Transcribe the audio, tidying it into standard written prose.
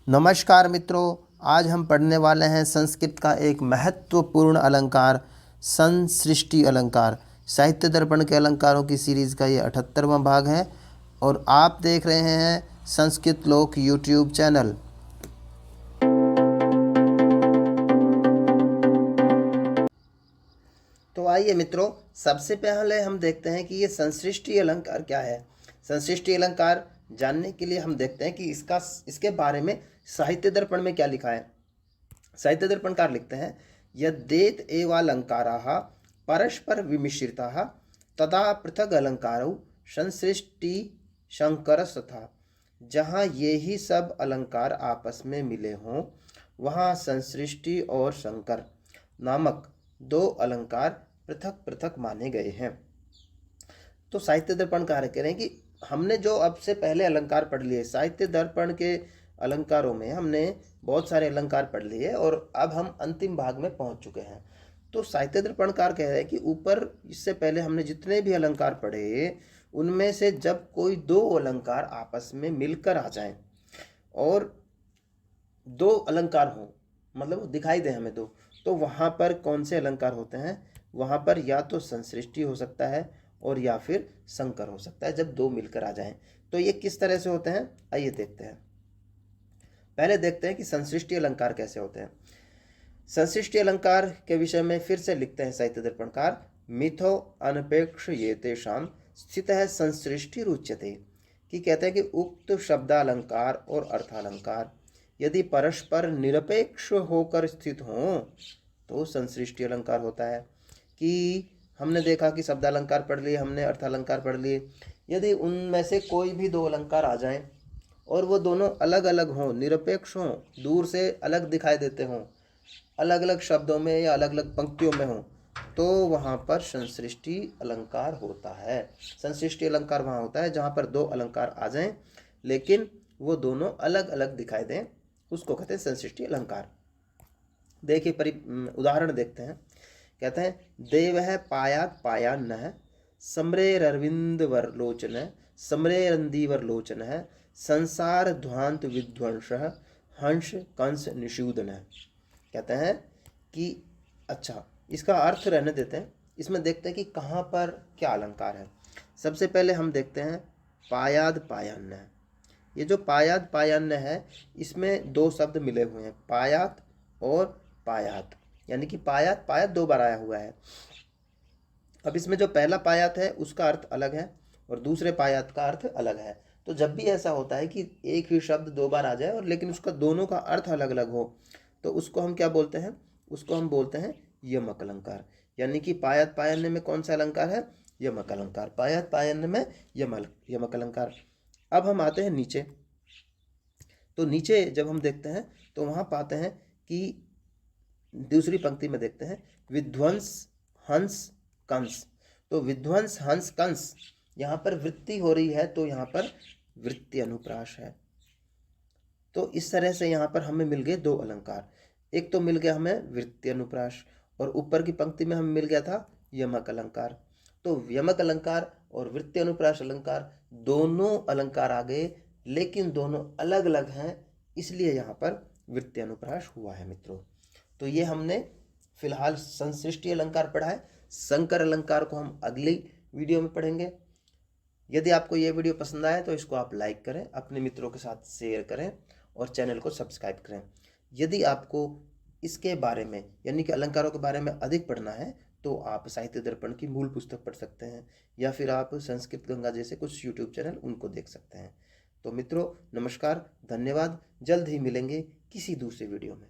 नमस्कार मित्रों, आज हम पढ़ने वाले हैं संस्कृत का एक महत्वपूर्ण अलंकार संसृष्टि अलंकार। साहित्य दर्पण के अलंकारों की सीरीज़ का ये 78वां भाग है और आप देख रहे हैं संस्कृत लोक यूट्यूब चैनल। तो आइए मित्रों, सबसे पहले हम देखते हैं कि ये संसृष्टि अलंकार क्या है। संसृष्टि अलंकार जानने के लिए हम देखते हैं कि इसके बारे में साहित्य दर्पण में क्या लिखा है। साहित्य दर्पणकार लिखते हैं, यद्येत एवालंकाराः परस्पर विमिश्रिताः तदा पृथक अलंकारौ संसृष्टि शंकरस्तथा। जहाँ ये ही सब अलंकार आपस में मिले हों वहाँ संसृष्टि और शंकर नामक दो अलंकार पृथक पृथक माने गए हैं। तो साहित्य दर्पण कह रहे हैं कि हमने जो अब से पहले अलंकार पढ़ लिए, साहित्य दर्पण के अलंकारों में हमने बहुत सारे अलंकार पढ़ लिए और अब हम अंतिम भाग में पहुंच चुके हैं। तो साहित्य दर्पणकार कह रहे हैं कि ऊपर इससे पहले हमने जितने भी अलंकार पढ़े उनमें से जब कोई दो अलंकार आपस में मिलकर आ जाएं और दो अलंकार हों, मतलब दिखाई दे हमें दो, तो वहाँ पर कौन से अलंकार होते हैं? वहाँ पर या तो संसृष्टि हो सकता है और या फिर संकर हो सकता है, जब दो मिलकर आ जाएं। तो ये किस तरह से होते हैं, आइए देखते हैं। पहले देखते हैं कि संसृष्टि अलंकार कैसे होते हैं। संसृष्टि अलंकार के विषय में फिर से लिखते हैं साहित्य दर्पणकार, मिथो अनपेक्ष ये तेषाम स्थित है संसृष्टि रुच्यते। कि कहते हैं कि उक्त शब्दालंकार और अर्थालंकार यदि परस्पर निरपेक्ष होकर स्थित हों तो संसृष्टि अलंकार होता है। कि हमने देखा कि शब्दालंकार पढ़ लिए, हमने अर्थालंकार पढ़ लिए, यदि उनमें से कोई भी दो अलंकार आ जाएं और वो दोनों अलग अलग हों, निरपेक्ष हों, दूर से अलग दिखाई देते हों, अलग अलग शब्दों में या अलग अलग पंक्तियों में हों, तो वहाँ पर संसृष्टि अलंकार होता है। संसृष्टि अलंकार वहाँ होता है जहाँ पर दो अलंकार आ जाएं लेकिन वो दोनों अलग अलग दिखाई दें, उसको कहते हैं संसृष्टि अलंकार। देखिए उदाहरण देखते हैं। कहते हैं, देव है पायात पायान्न है समरेरविंद वरलोचन समरेरंदीवर लोचन है संसार ध्वांत विध्वंस हंस कंस निषूदन है। कहते हैं कि अच्छा, इसका अर्थ रहने देते हैं, इसमें देखते हैं कि कहाँ पर क्या अलंकार है। सबसे पहले हम देखते हैं पायाद पायान्न है। ये जो पायाद पायान्न है इसमें दो शब्द मिले हुए हैं, पायात और पायात, यानी कि पायात पायात दो बार आया हुआ है। अब इसमें जो पहला पायात है उसका अर्थ अलग है और दूसरे पायात का अर्थ अलग है। तो जब भी ऐसा होता है कि एक ही शब्द दो बार आ जाए और लेकिन उसका दोनों का अर्थ अलग अलग हो तो उसको हम क्या बोलते हैं? उसको हम बोलते हैं यमक अलंकार। यानी कि पायात पायन्य में कौन सा अलंकार है? यमक अलंकार। पायात पायन्य में यमक अलंकार। अब हम आते हैं नीचे। तो नीचे जब हम देखते हैं तो वहाँ पाते हैं कि दूसरी पंक्ति में देखते हैं विध्वंस हंस कंस। तो विध्वंस हंस कंस, यहाँ पर वृत्ति हो रही है तो यहाँ पर वृत्ति अनुप्रास है। तो इस तरह से यहाँ पर हमें मिल गए दो अलंकार। एक तो मिल गया हमें वृत्ति अनुप्रास और ऊपर की पंक्ति में हमें मिल गया था यमक अलंकार। तो यमक अलंकार और वृत्ति अनुप्रास अलंकार दोनों अलंकार आ गए लेकिन दोनों अलग अलग हैं, इसलिए यहाँ पर वृत्ति अनुप्रास हुआ है मित्रों। तो ये हमने फिलहाल संसृष्टि अलंकार पढ़ा है। संकर अलंकार को हम अगली वीडियो में पढ़ेंगे। यदि आपको ये वीडियो पसंद आए तो इसको आप लाइक करें, अपने मित्रों के साथ शेयर करें और चैनल को सब्सक्राइब करें। यदि आपको इसके बारे में यानी कि अलंकारों के बारे में अधिक पढ़ना है तो आप साहित्य दर्पण की मूल पुस्तक पढ़ सकते हैं या फिर आप संस्कृत गंगा जैसे कुछ यूट्यूब चैनल उनको देख सकते हैं। तो मित्रों नमस्कार, धन्यवाद। जल्द ही मिलेंगे किसी दूसरे वीडियो में।